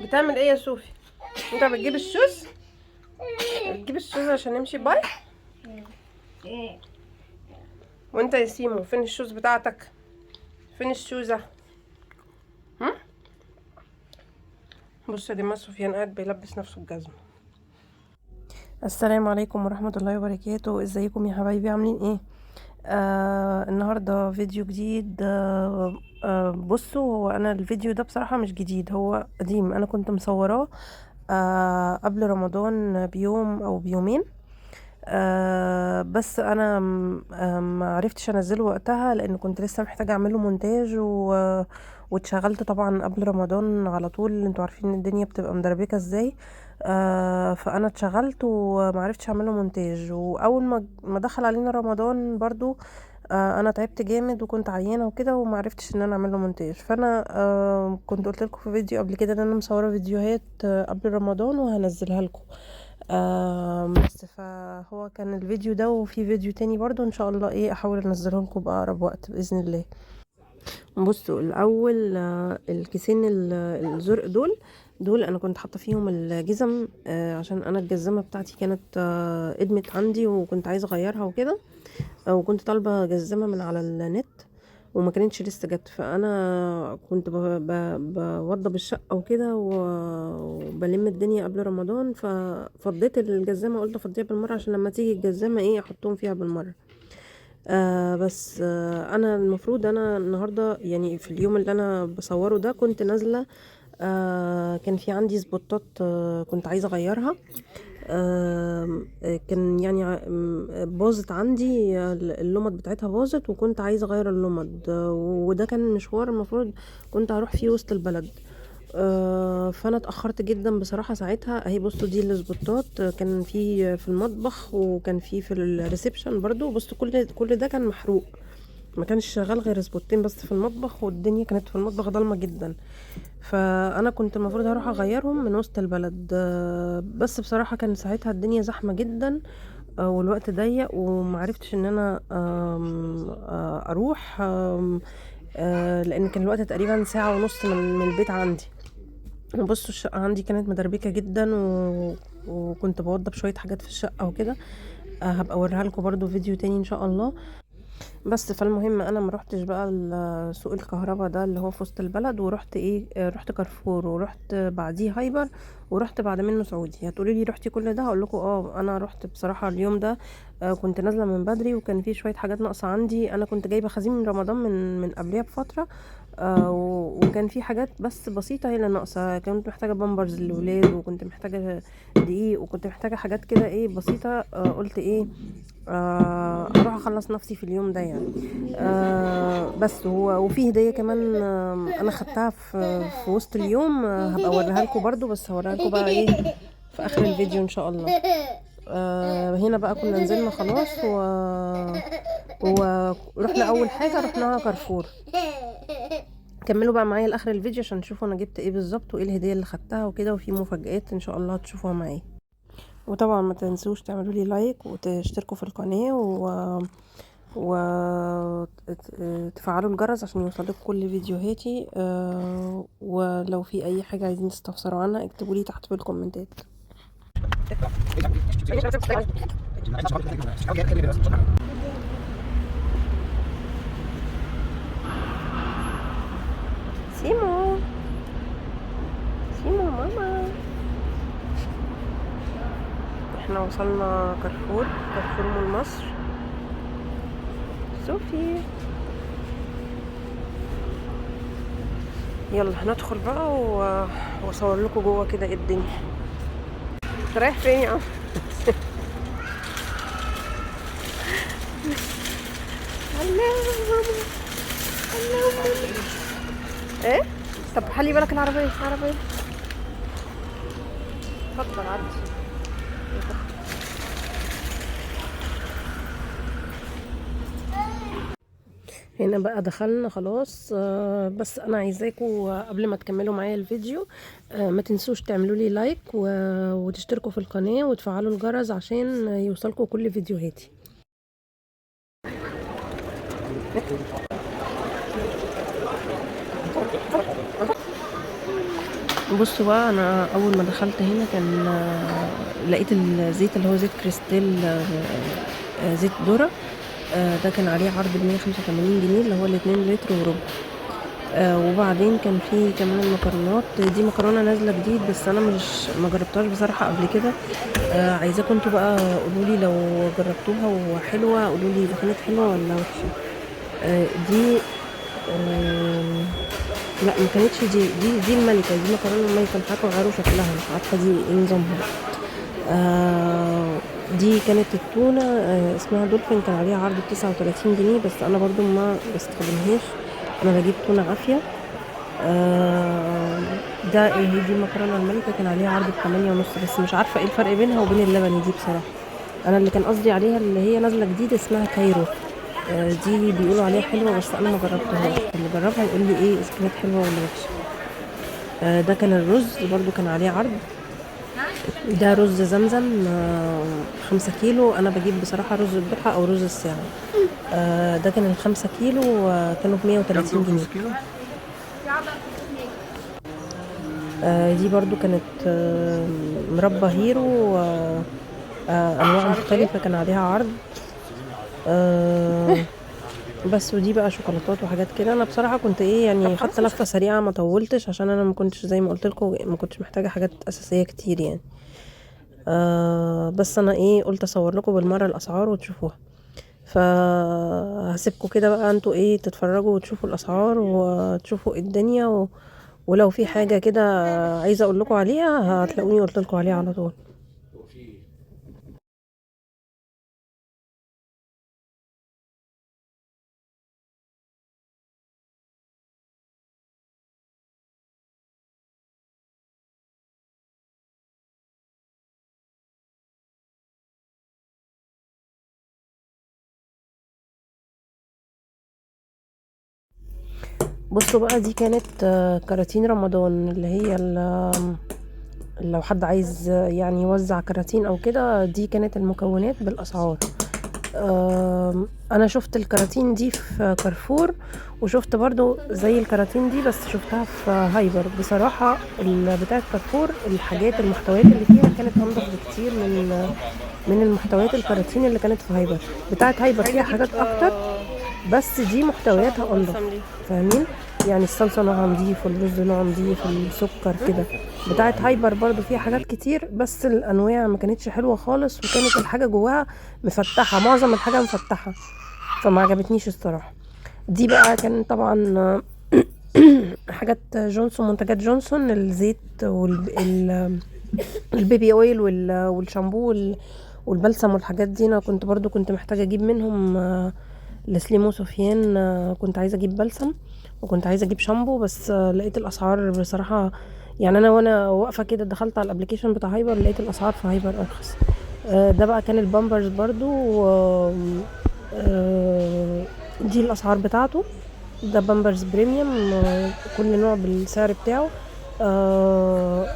بتعمل ايه يا صوفي؟ انت بتجيب الشوز؟ بتجيب الشوز عشان نمشي باي؟ وانت يا سيمو فين الشوز بتاعتك؟ فين الشوزة؟ هم؟ بص يا دي سفيان قاعد بيلبس نفسه الجزمة. السلام عليكم ورحمة الله وبركاته. ازيكم يا حبايبي، عاملين ايه؟ النهاردة فيديو جديد. بصوا، هو انا الفيديو ده بصراحة مش جديد، هو قديم. انا كنت مصوراه قبل رمضان بيوم او بيومين. بس انا ما عرفتش انزله وقتها لان كنت لسه محتاجه اعمله مونتاج واتشغلت طبعا قبل رمضان على طول. انتوا عارفين الدنيا بتبقى مدربكه ازاي. فانا اتشغلت وما عرفتش اعمله مونتاج، واول ما دخل علينا رمضان برضو انا تعبت جامد وكنت عيانه وكده وما عرفتش ان انا اعمله مونتاج. فانا كنت قلت لكم في فيديو قبل كده ان انا مصوره فيديوهات قبل رمضان وهنزلها لكم. بس فهو كان الفيديو ده، وفي فيديو تاني برضو ان شاء الله ايه احاول انزله لكم باقرب وقت باذن الله. بصوا الاول، الكيسين الزرق دول انا كنت حاطه فيهم الجزم، عشان انا الجزمه بتاعتي كانت ادمت عندي وكنت عايزه اغيرها وكده، وكنت طالبه جزمه من على النت وما كانتش لسه جت. فانا كنت بوضب الشقه وكده وبلم الدنيا قبل رمضان، ففضيت الجزامه، قلت افضيها بالمره عشان لما تيجي الجزامه ايه احطهم فيها بالمره. بس انا المفروض انا النهارده يعني في اليوم اللي انا بصوره ده كنت نازله. كان في عندي سبوتات كنت عايزه اغيرها. كان يعني باظت عندي، اللمض بتاعتها باظت وكنت عايزه اغير اللمض، وده كان مشوار المفروض كنت هروح فيه وسط البلد. فانا اتاخرت جدا بصراحه ساعتها. اهي بصوا دي السبوتات، كان في المطبخ وكان في الريسبشن برضو. بصوا كل ده كان محروق، ما كانش شغال غير سبوتين بس في المطبخ، والدنيا كانت في المطبخ ضلمه جدا. فانا كنت المفروض هروح اغيرهم من وسط البلد، بس بصراحه كان ساعتها الدنيا زحمه جدا، والوقت ضيق ومعرفتش ان انا اروح، لان كان الوقت تقريبا ساعه ونص من البيت عندي. بصوا الشقه عندي كانت مدربكه جدا وكنت بوضب شويه حاجات في الشقه وكده. هبقى اوريها لكم برضو فيديو تاني ان شاء الله. بس فالمهم انا ما روحتش بقى سوق الكهرباء ده اللي هو في وسط البلد، ورحت ايه، رحت كارفور، ورحت بعديه هايبر، ورحت بعد منه سعودي. هتقولي لي رحتي كل ده؟ هقول لكم انا رحت بصراحه اليوم ده. كنت نازله من بدري وكان في شويه حاجات ناقصه عندي. انا كنت جايبه خزين من رمضان من قبلها بفتره، وكان في حاجات بس بسيطه هي اللي ناقصه. كنت محتاجه بامبرز للولاد، وكنت محتاجه دقيق، وكنت محتاجه حاجات كده ايه بسيطه. قلت ايه، اروح اخلص نفسي في اليوم ده يعني. بس وفي هديه كمان انا خدتها في وسط اليوم، هبقى اوريها لكم برضو، بس هوريها لكم بقى ايه في اخر الفيديو ان شاء الله. هنا بقى كنا نزلنا خلاص ورحنا اول حاجه رحناها كارفور. كملوا بقى معايا لاخر الفيديو عشان تشوفوا انا جبت ايه بالظبط وايه الهديه اللي خدتها وكده، وفي مفاجآت ان شاء الله هتشوفوها معايا. وطبعا ما تنسوش تعملوا لي لايك وتشتركوا في القناه وتفعلوا الجرس عشان يوصلكم كل فيديوهاتي. ولو في اي حاجه عايزين تستفسروا عنها اكتبوا لي تحت في الكومنتات. سيمو سيمو ماما، احنا وصلنا كارفور مول مصر. صوفي يلا هندخل بقى واصور لكم جوه كده ايه الدنيا. انت رايح فين يا عم؟ الله ايه، طب خلي بالك العربيه اتفضل عدي. هنا بقى دخلنا خلاص. بس انا عايزاكم قبل ما تكملوا معايا الفيديو ما تنسوش تعملوا لي لايك وتشتركوا في القناة وتفعلوا الجرس عشان يوصلكم كل فيديوهاتي. بصوا بقى، انا اول ما دخلت هنا كان لقيت الزيت اللي هو زيت كريستال، زيت ذرة. ده كان عليه عرض ب185 جنيه، اللي هو ال2 لتر وربع. وبعدين كان في كمان المكرونات دي، مكرونه نازله جديد بس انا مش ما جربتهاش بصراحه قبل كده. عايزاكم انتوا بقى قولوا لي لو جربتوها وحلوه، قولوا لي اذا كانت حلوه ولا وحشه. دي لا، ما كانتش دي الملكه، دي مكرونه الملكه، مش عارفه غيروا شكلها، مش عارفه دي ايه نظامها. دي كانت التونه، اسمها دولفين، كان عليها عرض ب39 جنيه، بس انا برضو ما بستخدمهاش، انا بجيب تونه عافيه. ده دي المكرونه الملكه، كان عليها عرض ب8 ونص، بس مش عارفه ايه الفرق بينها وبين اللبني دي بصراحه. انا اللي كان قصدي عليها اللي هي نازله جديد اسمها كايرو. دي بيقولوا عليها حلوه بس انا ما جربتهاش، اللي جربها يقول لي ايه اذا كانت حلوه ولا وحشه. ده كان الرز برضو كان عليه عرض. ده رز زمزم 5 كيلو، انا بجيب بصراحه رز الضحى او رز الساعه. ده كان ال5 كيلو، كانوا ب130 جنيه. دي برضو كانت مربى هيرو، انواع مختلفة كان عليها عرض. بس ودي بقى شوكولاتات وحاجات كده. انا بصراحة كنت ايه يعني خدت لفة سريعة، ما طولتش عشان انا ما كنتش زي ما قلت لكم، ما كنتش محتاجة حاجات اساسية كتير يعني. بس انا ايه قلت اصور لكم بالمرة الاسعار وتشوفوها. فهسيبكم كده بقى انتوا ايه تتفرجوا وتشوفوا الاسعار وتشوفوا إيه الدنيا ولو في حاجة كده عايزة اقول لكم عليها هتلاقوني قلت لكم عليها على طول. بصوا بقى، دي كانت كراتين رمضان، اللي هي لو حد عايز يعني يوزع كراتين او كده، دي كانت المكونات بالاسعار. انا شفت الكراتين دي في كارفور، وشفت برضو زي الكراتين دي بس شفتها في هايبر. بصراحة بتاعة كارفور الحاجات المحتويات اللي فيها كانت انضف بكتير من المحتويات الكراتين اللي كانت في هايبر. بتاعة هايبر فيها حاجات اكتر بس دي محتوياتها انضف، فاهمين؟ يعني الصلصة نوعها نضيف والرز نوعه نضيف، السكر كده. بتاعة هايبر برضو فيها حاجات كتير بس الانواع ما كانتش حلوة خالص، وكانت الحاجة جواها مفتحة، معظم الحاجة مفتحة، فما عجبتنيش الصراحة. دي بقى كان طبعا حاجات جونسون، منتجات جونسون، الزيت والبيبي اويل والشامبو والبلسم والحاجات دي. انا كنت برضو كنت محتاجة اجيب منهم لسليم وسفيان. كنت عايزة اجيب بلسم وكنت عايزة اجيب شامبو، بس لقيت الاسعار بصراحة يعني وانا واقفة كده دخلت على الابليكيشن بتاع هايبر، لقيت الاسعار في هايبر ارخص. ده بقى كان البامبرز برضو. دي الاسعار بتاعته. ده بامبرز بريميوم، كل نوع بالسعر بتاعه.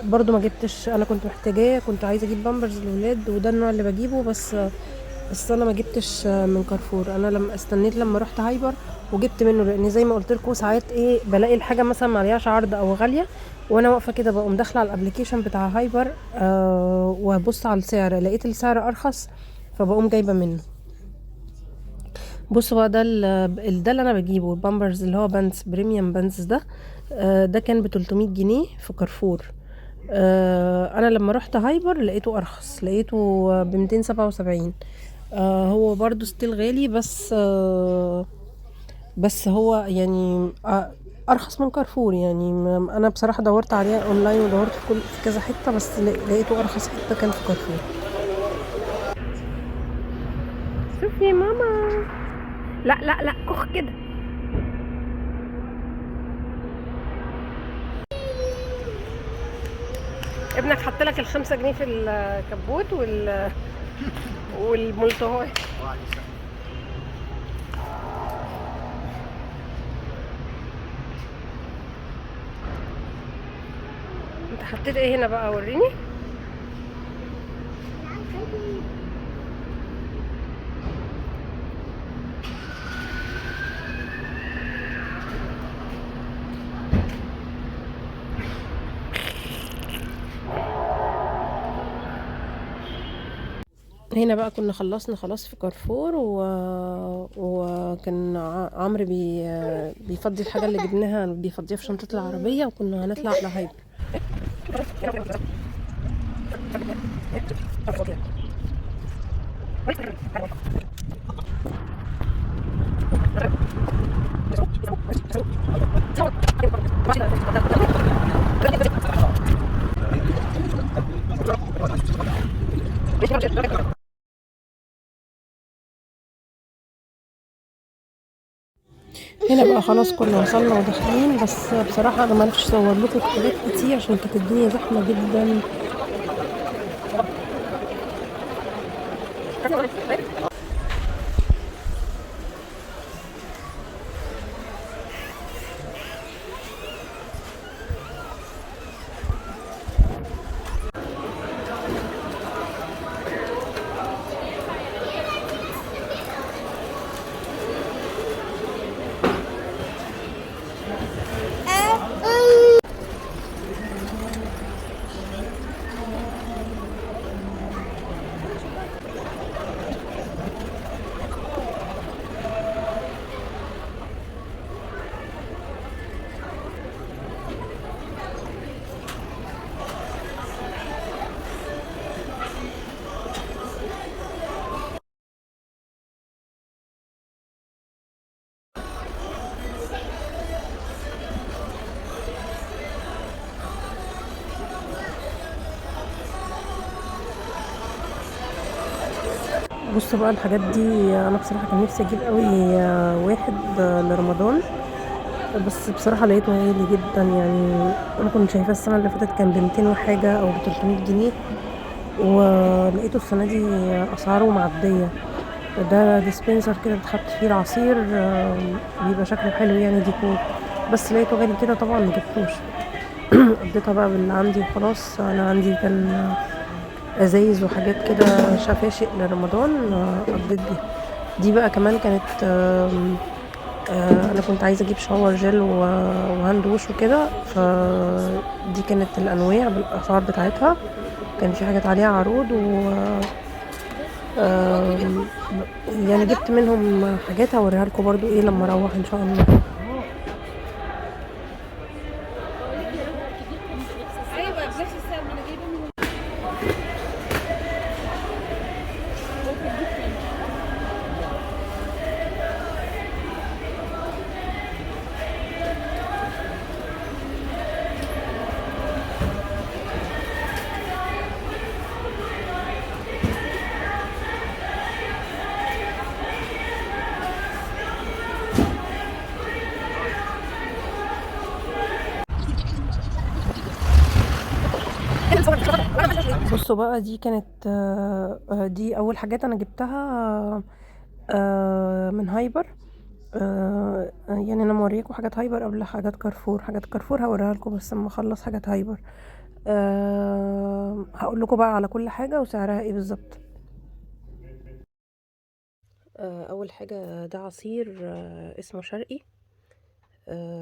برضو ما جبتش، انا كنت محتاجاه، كنت عايزه اجيب بامبرز للولاد وده النوع اللي بجيبه، بس انا ما جبتش من كارفور. انا لما استنيت لما رحت هايبر وجبت منه، لان زي ما قلت لكم ساعات ايه بلاقي الحاجه مثلا ما عليهاش عرض او غاليه، وانا واقفه كده بقوم داخله على الابليكيشن بتاع هايبر وابص على السعر، لقيت السعر ارخص فبقوم جايبه منه. بصوا بقى، ده اللي انا بجيبه البامبرز اللي هو بانس بريميوم بانس ده. ده كان ب300 جنيه في كارفور. انا لما رحت هايبر لقيته ارخص، لقيته ب277. هو برضو ستيل غالي، بس هو يعني ارخص من كارفور يعني. انا بصراحة دورت عليه اونلاين ودورت في كذا حتة، بس لقيته ارخص حتة كان في كارفور. شوفي ماما، لا لا لا، كخ كده. ابنك حط لك ال5 جنيه في الكبوت والملتهاي. انت حطيت ايه هنا بقى؟ وريني. هنا بقى كنا خلصنا خلاص في كارفور وكان عمرو بيفضي الحاجة اللي جبناها بيفضيها في شنطة العربية، وكنا هنطلع على هايبر. هنا بقى خلاص كنا وصلنا وداخلين، بس بصراحة انا معرفش اصور لكم حاجات كتير عشان كانت الدنيا زحمة جدا. بصوا بقى الحاجات دي، انا بصراحة كان نفسي اجيب قوي واحد لرمضان، بس بصراحة لقيته غالي جدا. يعني انا كنت شايفاه السنة اللي فاتت كان ب200 وحاجة او ب300 جنيه، ولقيته السنة دي اسعاره معدية. ده ديسبنسر كده بتحط فيه العصير، بيبقى شكله حلو يعني ديكور، بس لقيته غالي كده طبعا مجبتوش. قضيتها بقى باللي عندي وخلاص. انا عندي كان ازايز وحاجات كده شفاشق لرمضان، قضيت بيها. دي بقى كمان كانت انا كنت عايزه اجيب شاور جل وهاند ووش وكده، فدي كانت الانواع بالاسعار بتاعتها. كان في حاجات عليها عروض آم، يعني جبت منهم حاجات هوريها لكم برضو ايه لما اروح ان شاء الله. بصوا بقى دي كانت دي اول حاجات انا جبتها من هايبر. يعني انا موريكم حاجات هايبر قبل حاجات كارفور. حاجات كارفور هوريها لكم بس اما اخلص حاجات هايبر. هقول لكم بقى على كل حاجه وسعرها ايه بالظبط. اول حاجه ده عصير اسمه شرقي.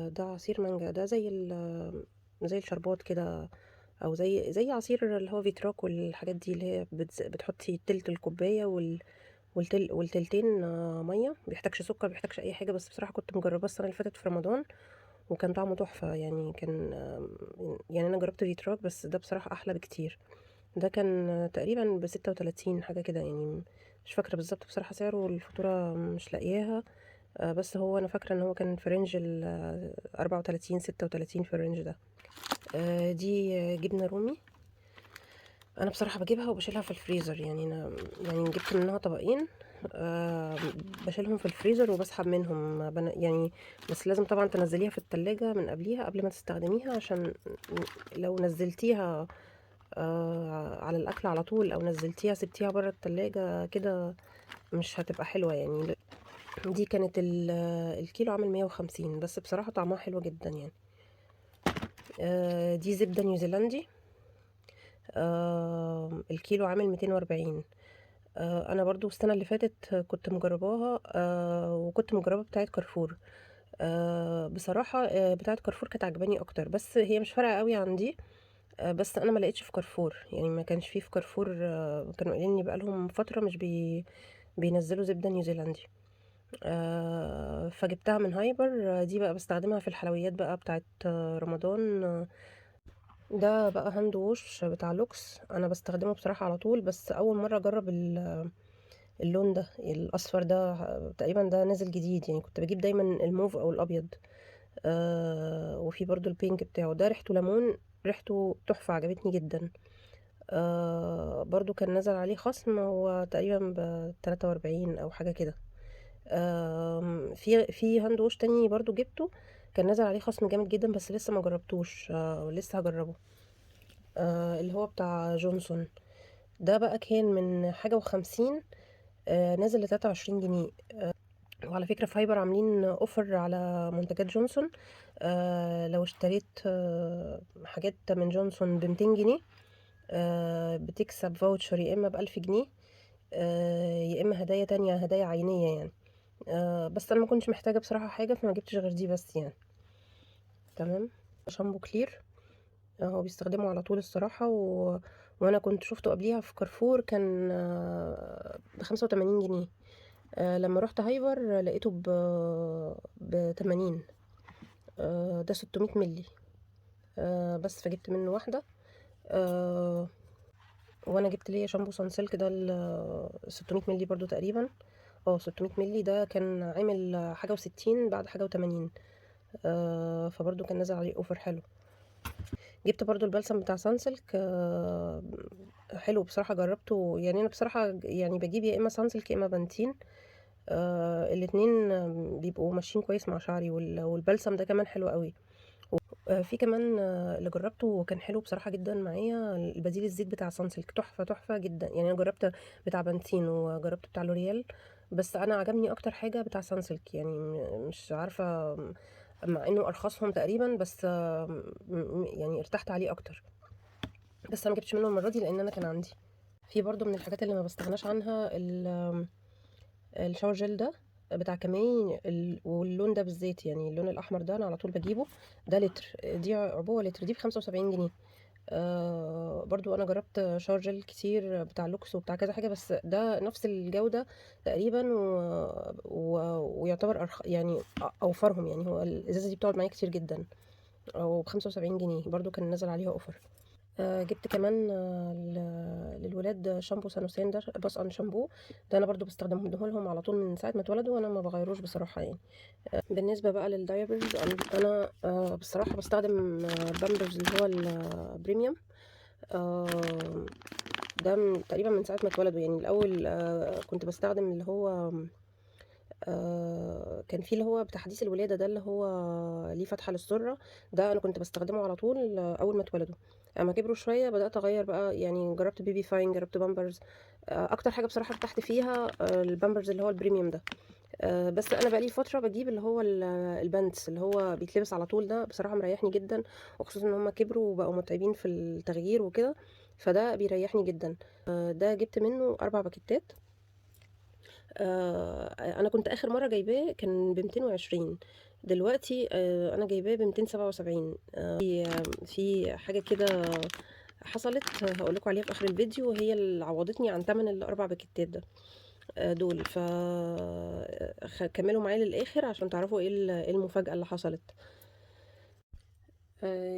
ده عصير مانجا، ده زي الشربات كده، او زي عصير اللي هو فيتراك والحاجات دي اللي هي بتحطي تلت الكوبايه والتلتين ميه. بيحتاجش سكر بيحتاجش اي حاجه، بس بصراحه كنت مجرباه السنه اللي فاتت في رمضان وكان طعمه تحفه. يعني كان يعني انا جربت فيتراك بس ده بصراحه احلى بكتير. ده كان تقريبا ب36 حاجه كده يعني. مش فاكره بالظبط بصراحه سعره، الفاتوره مش لاقياها. بس هو انا فاكره ان هو كان في رينج 34 36 في الرينج ده. دي جبنه رومي. انا بصراحه بجيبها وبشيلها في الفريزر. يعني انا يعني جبت منها طبقين، أه بشيلهم في الفريزر وبسحب منهم يعني. بس لازم طبعا تنزليها في التلاجة من قبليها قبل ما تستخدميها، عشان لو نزلتيها على الاكل على طول او نزلتيها سبتيها بره التلاجة كده مش هتبقى حلوة يعني. دي كانت الكيلو عامل 150، بس بصراحة طعمها حلو جدا يعني. دي زبدة نيوزيلندي، الكيلو عامل 240. انا برضو السنة اللي فاتت كنت مجرباها، وكنت مجربة بتاعة كارفور. بصراحة بتاعة كارفور كانت عجباني اكتر، بس هي مش فارقة قوي عن دي. بس انا ما لقيتش في كارفور، يعني ما كانش فيه في كارفور. كانوا قايلين لي بقالهم فتره مش بينزلوا زبده نيوزيلندي. فجبتها من هايبر. دي بقى بستخدمها في الحلويات بقى بتاعت رمضان. ده بقى هاند ووش بتاع لوكس، انا بستخدمه بصراحه على طول، بس اول مره اجرب اللون ده الاصفر ده. تقريبا ده نازل جديد، يعني كنت بجيب دايما الموف او الابيض. وفي برضو البينك بتاعه ده ريحته ليمون، ريحته تحفه، عجبتني جدا. برضو كان نزل عليه خصم، هو تقريبا ب43 او حاجه كده. في هاند ووش تاني برضو جبته، كان نزل عليه خصم جامد جدا، بس لسه ما جربتوش. لسه هجربه. اللي هو بتاع جونسون. ده بقى كان من حاجة و50، نازل ل23 جنيه. وعلى فكرة في هايبر عاملين اوفر على منتجات جونسون. لو اشتريت حاجات من جونسون ب200 جنيه، بتكسب فاوتشر يا اما ب1000 جنيه، يا اما هدايا تانية، هدايا عينية يعني. بس انا ما كنتش محتاجة بصراحة حاجة، فما جبتش غير دي بس يعني. تمام. شامبو كلير، هو بيستخدمه على طول الصراحة. وانا كنت شفته قبليها في كارفور، كان ب85 جنيه. لما رحت هايبر لقيته ب80. ده 600 ملي. بس فجبت منه واحدة. آه، وانا جبت ليا شامبو سانسيلك ده 600 ملي برضو تقريبا. 600 ملي ده كان عامل حاجة و60 بعد حاجة و80. فبرضو كان نازل عليه اوفر حلو. جبت برضو البلسم بتاع سانسلك. حلو بصراحة، جربته يعني. انا بصراحة يعني بجيب يا اما سانسلك يا اما بنتين. الاتنين بيبقوا ماشيين كويس مع شعري، والبلسم ده كمان حلو قوي. في كمان اللي جربته وكان حلو بصراحة جدا معايا، البديل الزيت بتاع سانسلك، تحفة تحفة جدا يعني. انا جربت بتاع بنتين وجربت بتاع لوريال، بس انا عجبني اكتر حاجة بتاع سانسلك يعني. مش عارفة، مع انه ارخصهم تقريبا، بس يعني ارتحت عليه اكتر. بس انا ما جبتش منه المرة دي لان انا كان عندي. في برضو من الحاجات اللي ما بستغناش عنها الشاور جel ده بتاع كامي. واللون ده بالذات، يعني اللون الاحمر ده انا على طول بجيبه. ده لتر، دي عبوه لتر، دي ب75 جنيه. برضو انا جربت شاور جel كتير بتاع لوكس وبتاع كذا حاجه، بس ده نفس الجوده تقريبا. ويعتبر يعني اوفرهم، يعني هو الازازه دي بتقعد معايا كتير جدا. او ب75 جنيه برضو كان نازل عليها اوفر. جبت كمان للولاد شامبو سانوسين ده، بس ان شامبو ده انا برضو بستخدمه لهم على طول من ساعه ما اتولدوا، وانا ما بغيروش بصراحه يعني. بالنسبه بقى للدايبرز، انا بصراحه بستخدم بامبرز اللي هو البريميوم. آه، ده تقريبا من ساعه ما اتولدوا يعني. الاول كنت بستخدم اللي هو كان في اللي هو بتاع حديث الولادة ده، اللي هو ليه فتحة للسرة. ده انا كنت بستخدمه على طول اول ما اتولدوا. اما كبروا شوية بدأت اغير بقى، يعني جربت بيبي فاين، جربت بامبرز. اكتر حاجة بصراحة ارتحت فيها البامبرز اللي هو البريميوم ده. بس انا بقالي فترة بجيب اللي هو البانتس اللي هو بيتلبس على طول، ده بصراحة مريحني جدا. وخصوصا ان هم كبروا وبقوا متعبين في التغيير وكده، فده بيريحني جدا. ده جبت منه 4 باكيتات. انا كنت اخر مره جايباه كان ب220. دلوقتي انا جايباه ب277. في حاجه كده حصلت، هقول لكم عليها في اخر الفيديو، وهي اللي عوضتني عن ثمن ال4 باكيتات ده. دول كملوا معايا للاخر عشان تعرفوا إيه المفاجاه اللي حصلت.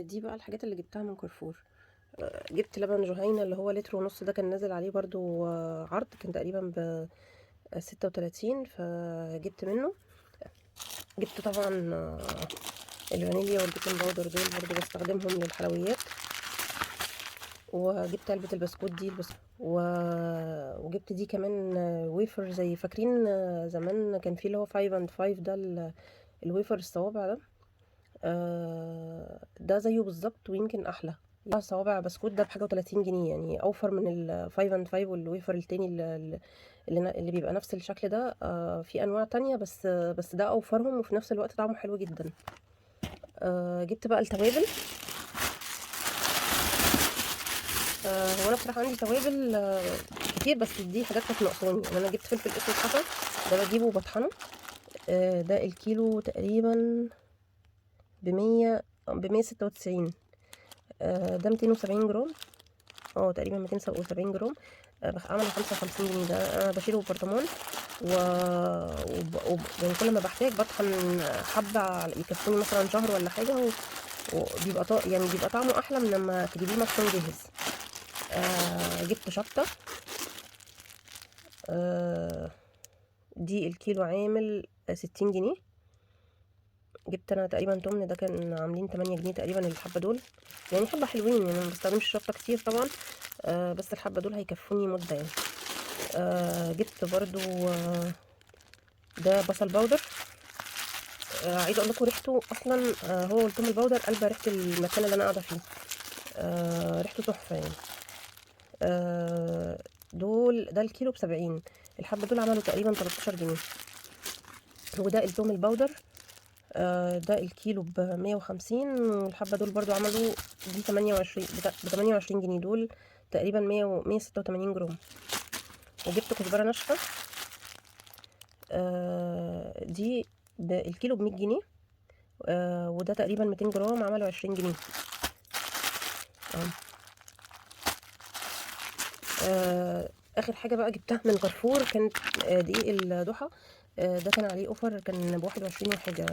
دي بقى الحاجات اللي جبتها من كارفور. جبت لبن جهينة اللي هو لتر ونص، ده كان نازل عليه برضو عرض، كان تقريبا ب36، فجبت منه. جبت طبعا الفانيليا والبيكنج باودر، دول برضو بستخدمهم للحلويات. وجبت علبة البسكوت دي وجبت دي كمان ويفر، زي فاكرين زمان كان في اللي هو 5 and 5 ده، الويفر الصوابع ده. ده زيه بالظبط ويمكن احلى. صوابع بسكوت ده بحاجه و30 جنيه، يعني اوفر من الفايف اند فايف والويفر التاني اللي بيبقى نفس الشكل ده. في انواع تانية، بس ده اوفرهم، وفي نفس الوقت طعمه حلو جدا. جبت بقى التوابل. هو انا بصراحه عندي توابل كتير، بس دي حاجات كانت ناقصاني يعني. انا جبت فلفل اسود حصى، ده بجيبه وبطحنه. ده الكيلو تقريبا ب196. ده 270 جرام، تقريبا 270 جرام. عمل 55 جنيه. ده انا بشيله برطمان يعني كل ما بحتاج بطحن حبة يكفوني مثلا شهر ولا حاجة، وبيبقى يعني بيبقى طعمه احلى من لما تجيبيه مطحون جاهز. جبت شطة. دي الكيلو عامل 60 جنيه. جبت انا تقريبا تمن، ده كان عاملين 8 جنيه تقريبا الحبة دول، يعني حبة حلوين، يعني انا ما بستخدمش الشطة كتير طبعا. بس الحبة دول هيكفوني مدة يعني. جبت برضو ده بصل باودر. عايزه اقول لكم ريحته اصلا، هو والثوم الباودر قلبه ريحه المكان اللي انا قاعده فيه. ريحته تحفه يعني. ده الكيلو ب70. الحبه دول عملوا تقريبا 13 جنيه. وده الثوم الباودر. ده الكيلو ب150، والحبه دول برضو عملوا دي 28 ب28 جنيه. دول تقريبا 186 جرام. وجبت كزبره ناشفه. دي الكيلو ب100 جنيه. وده تقريبا 200 جرام عملوا 20 جنيه. اخر حاجه بقى جبتها من كارفور كانت دقيق الضحى. ده كان عليه اوفر، كان ب21 وحاجه.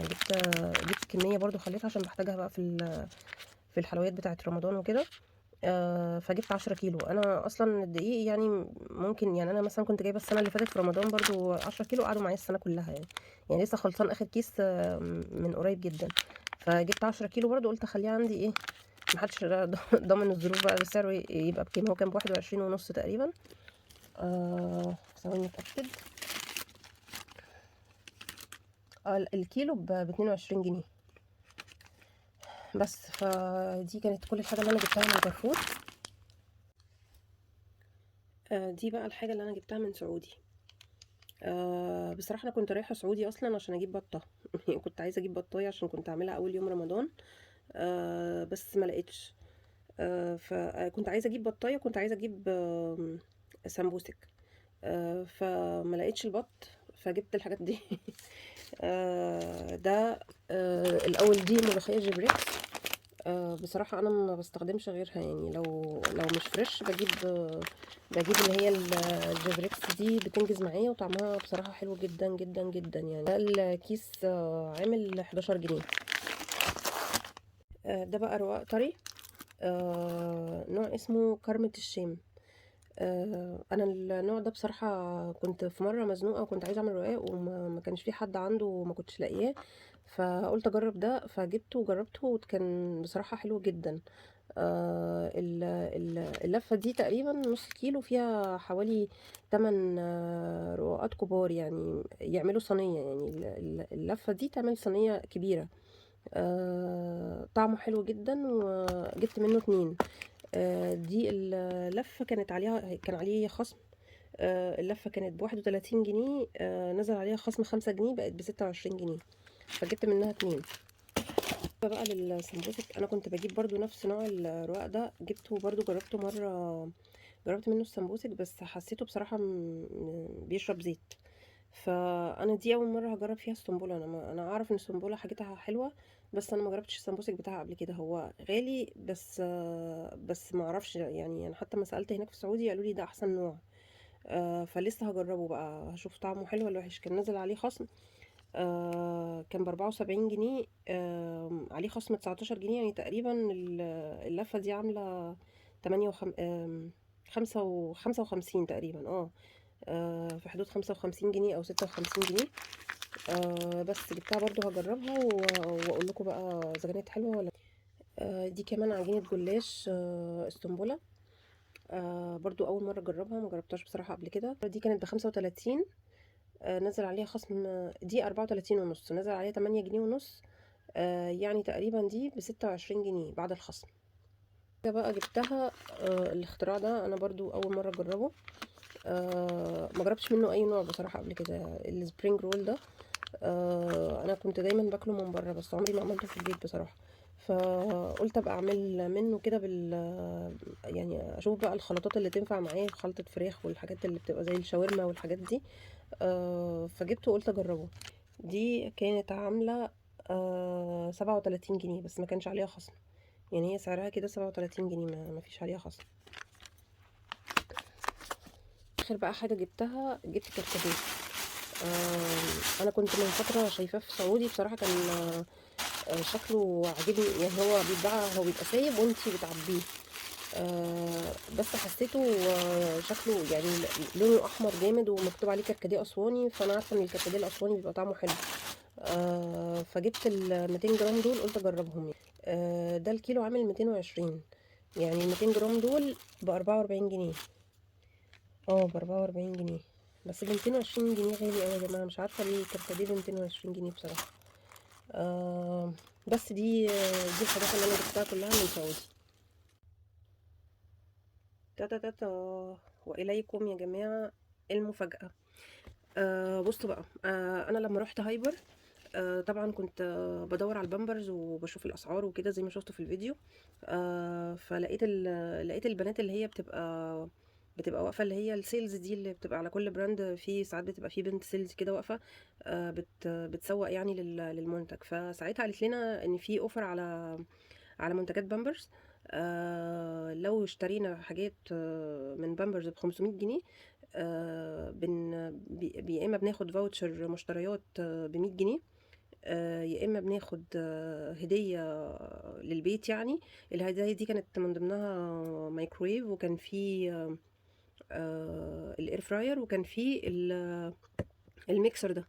جبت كميه برضو خليتها عشان بحتاجها بقى في الحلويات بتاعه رمضان وكده. فجبت 10 كيلو. انا اصلا الدقيق يعني ممكن، يعني انا مثلا كنت جايبه السنه اللي فاتت في رمضان برضو 10 كيلو، قعدوا معايا السنه كلها يعني لسه خلصان اخر كيس من قريب جدا. فجبت 10 كيلو برضو، قلت اخليه عندي ايه، محدش ضامن الظروف بقى بالسعر يبقى بكام. هو كان ب21 ونص تقريبا. ثواني اتاكد. الكيلو ب22 جنيه. بس فدي كانت كل الحاجه اللي انا جبتها من كارفور. دي بقى الحاجه اللي انا جبتها من سعودي. بصراحه انا كنت رايحه سعودي اصلا عشان اجيب بطه. كنت عايزه اجيب بطايه عشان كنت اعملها اول يوم رمضان. بس ما لقيتش. فكنت عايزه اجيب بطايه، كنت عايزه اجيب سمبوسك. فما لقيتش البط، فجبت الحاجات دي. ده الاول دي ملوخيه جبريكس. بصراحه انا ما بستخدمش غيرها، يعني لو مش فريش بجيب اللي هي الجبريكس دي، بتنجز معايا وطعمها بصراحه حلو جدا جدا جدا يعني. ده الكيس عامل 11 جنيه. ده بقى رواق طري. نوع اسمه كرمة الشام. انا النوع ده بصراحه كنت في مره مزنوقه وكنت عايزه اعمل رقاق، وما ما كانش في حد عنده وما كنتش لاقياه. فقلت اجرب ده، فجبته وجربته وكان بصراحه حلو جدا. اللفه دي تقريبا نص كيلو، فيها حوالي 8 رقاقات كبار، يعني يعملوا صينيه، يعني اللفه دي تعمل صينيه كبيره. طعمه حلو جدا، وجبت منه 2. دي اللفة كان عليه خصم. اللفة كانت ب31 جنيه، نزل عليها خصم 5 جنيه، بقت ب26 جنيه. فجبت منها 2. بقى للسمبوسك، انا كنت بجيب برضو نفس نوع الرواق ده، جبته برضو جربته مرة. جربت منه السمبوسك بس حسيته بصراحة بيشرب زيت. فانا دي اول مره هجرب فيها السنبله. انا اعرف ان السنبله حاجتها حلوه، بس انا ما جربتش السمبوسك بتاعها قبل كده. هو غالي بس ما اعرفش يعني. انا حتى ما سالت هناك في السعوديه قالوا لي ده احسن نوع. فلسه هجربه بقى، هشوف طعمه حلو ولا وحش. كان نازل عليه خصم. كان ب74 جنيه. عليه خصم 19 جنيه، يعني تقريبا اللفه دي عامله 55 تقريبا. في حدود 55 جنيه او 56 جنيه. بس جبتها برضو هجربها واقول لكم بقى اذا كانت حلوه ولا. دي كمان عجينه جلاش اسطنبوله. برضو اول مره اجربها، ما جربتهاش بصراحه قبل كده. دي كانت ب35. نزل عليها خصم. دي 34 ونص، نزل عليها 8 جنيه ونص. يعني تقريبا دي ب26 جنيه بعد الخصم. ده بقى جبتها. الاختراع ده انا برضو اول مره اجربه. ما جربتش منه اي نوع بصراحه قبل كده. السبرينج رول ده انا كنت دايما باكله من بره، بس عمري ما عملته في البيت بصراحه. فقلت ابقى اعمل منه كده يعني اشوف بقى الخلطات اللي تنفع معاه، خلطه فراخ والحاجات اللي بتبقى زي الشاورما والحاجات دي. فجبته وقلت اجربه. دي كانت عامله 37 جنيه، بس ما كانش عليها خصم. يعني هي سعرها كده 37 جنيه، ما فيش عليها خصم. اخر بقى حاجه جبتها، جبت كركديه. انا كنت من فتره شايفاه في سعودي، بصراحه كان شكله عاجبني. يعني هو بيتباع، هو بيبقى سايب وانتي بتعبيه. بس حسيته شكله يعني لونه احمر جامد ومكتوب عليه كركديه اسواني، فانا عارفه ان الكركديه الاسواني بيبقى طعمه حلو. فجبت ال 200 جرام دول، قلت اجربهم يعني. ده الكيلو عامل 220، يعني ال 200 جرام دول ب 44 جنيه. ب 44 جنيه. بس ب 220 جنيه غالي قوي يا جماعه، مش عارفه ليه الكركديه ب 220 جنيه بصراحه. آه بس دي الحاجات اللي انا جبتها كلها من سعودي. تاتا تاتا، واليكم يا جماعه المفاجاه. بصوا بقى، انا لما رحت هايبر، طبعا كنت بدور على البامبرز وبشوف الاسعار وكده زي ما شفتوا في الفيديو. فلقيت لقيت البنات اللي هي بتبقى واقفه، اللي هي السيلز دي، اللي بتبقى على كل براند، في ساعات بتبقى في بنت سيلز كده واقفه، بتسوق يعني للمنتج. فساعتها قالت لنا ان في اوفر على منتجات بامبرز. لو اشترينا حاجات من بامبرز ب 500 جنيه، يا اما بناخد فاوتشر مشتريات ب 100 جنيه، يا اما بناخد هديه للبيت يعني. الهدايا دي كانت من ضمنها مايكرويف، وكان في الاير فراير، وكان في الميكسر ده.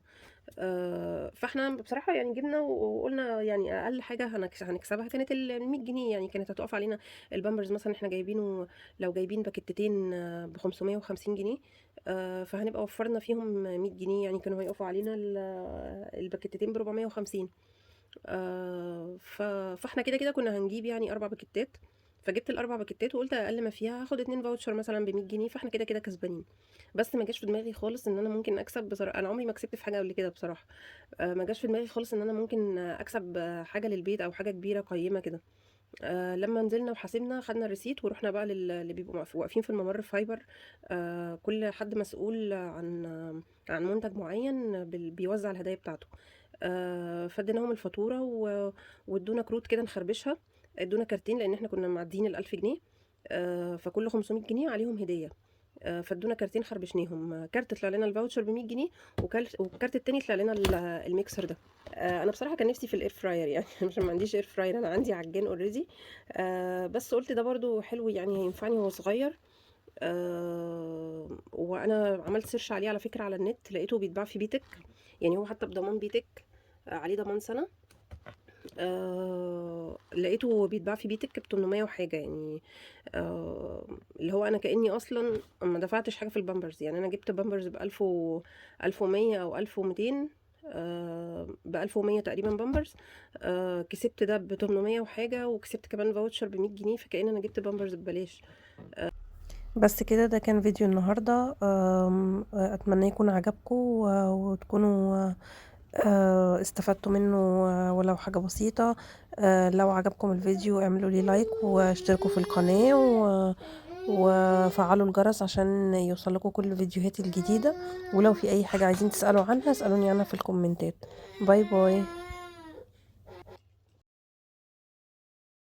فاحنا بصراحة يعني جبنا وقلنا يعني أقل حاجة هنكسبها كانت ال 100 جنيه، يعني كانت هتقف علينا. البامبرز مثلا احنا جايبينه، لو جايبين باكيتتين ب 550 جنيه، فهنبقى وفرنا فيهم 100 جنيه، يعني كانوا هيقفوا علينا الباكيتتين ب 450. فاحنا كده كده كنا هنجيب يعني 4 باكيتات. فجبت ال4 باكيتات وقلت اقل ما فيها هاخد 2 فاوتشر مثلا ب 100 جنيه، فاحنا كده كده كسبانين. بس ما جاش في دماغي خالص ان انا ممكن اكسب. بصراحه انا عمري ما كسبت في حاجه قبل كده بصراحه. ما جاش في دماغي خالص ان انا ممكن اكسب حاجه للبيت او حاجه كبيره قيمه كده. لما نزلنا وحاسبنا، خدنا الريسيت ورحنا بقى اللي بيبقوا واقفين في الممر في فايبر. كل حد مسؤول عن منتج معين، بيوزع الهدايا بتاعته. فاديناهم الفاتوره وادونا كروت كده نخربشها. ادونا كارتين لان احنا كنا معديين ال 1000 جنيه. فكل 500 جنيه عليهم هديه. فادونا كارتين خربشناهم. كارت طلع لنا الفاوتشر ب 100 جنيه، والكارت التاني طلع لنا الميكسر ده. انا بصراحه كان نفسي في الاير فراير يعني عشان ما عنديش اير فراير، انا عندي عجان اوريدي. بس قلت ده برضو حلو يعني، هينفعني وهو صغير. وانا عملت سيرش عليه على فكره على النت، لقيته بيتباع في بيتك. يعني هو حتى بضمان بيتك، عليه ضمان سنه. لقيته بيتباع في بيتك ب 800 وحاجه يعني. اللي هو انا كاني اصلا ما دفعتش حاجه في البامبرز. يعني انا جبت بامبرز ب 1000 1100 او 1200، ب 1100 تقريبا بامبرز. كسبت ده ب 800 وحاجه، وكسبت كمان فاوتشر ب 100 جنيه، فكأن انا جبت بامبرز ببلاش. بس كده، ده كان فيديو النهاردة. أتمنى يكون عجبكم وتكونوا استفدتوا منه، ولو حاجة بسيطة. لو عجبكم الفيديو اعملوا لي لايك واشتركوا في القناة وفعلوا الجرس عشان يوصلكوا كل فيديوهاتي الجديدة. ولو في أي حاجة عايزين تسألوا عنها اسألوني عنها في الكومنتات. باي باي.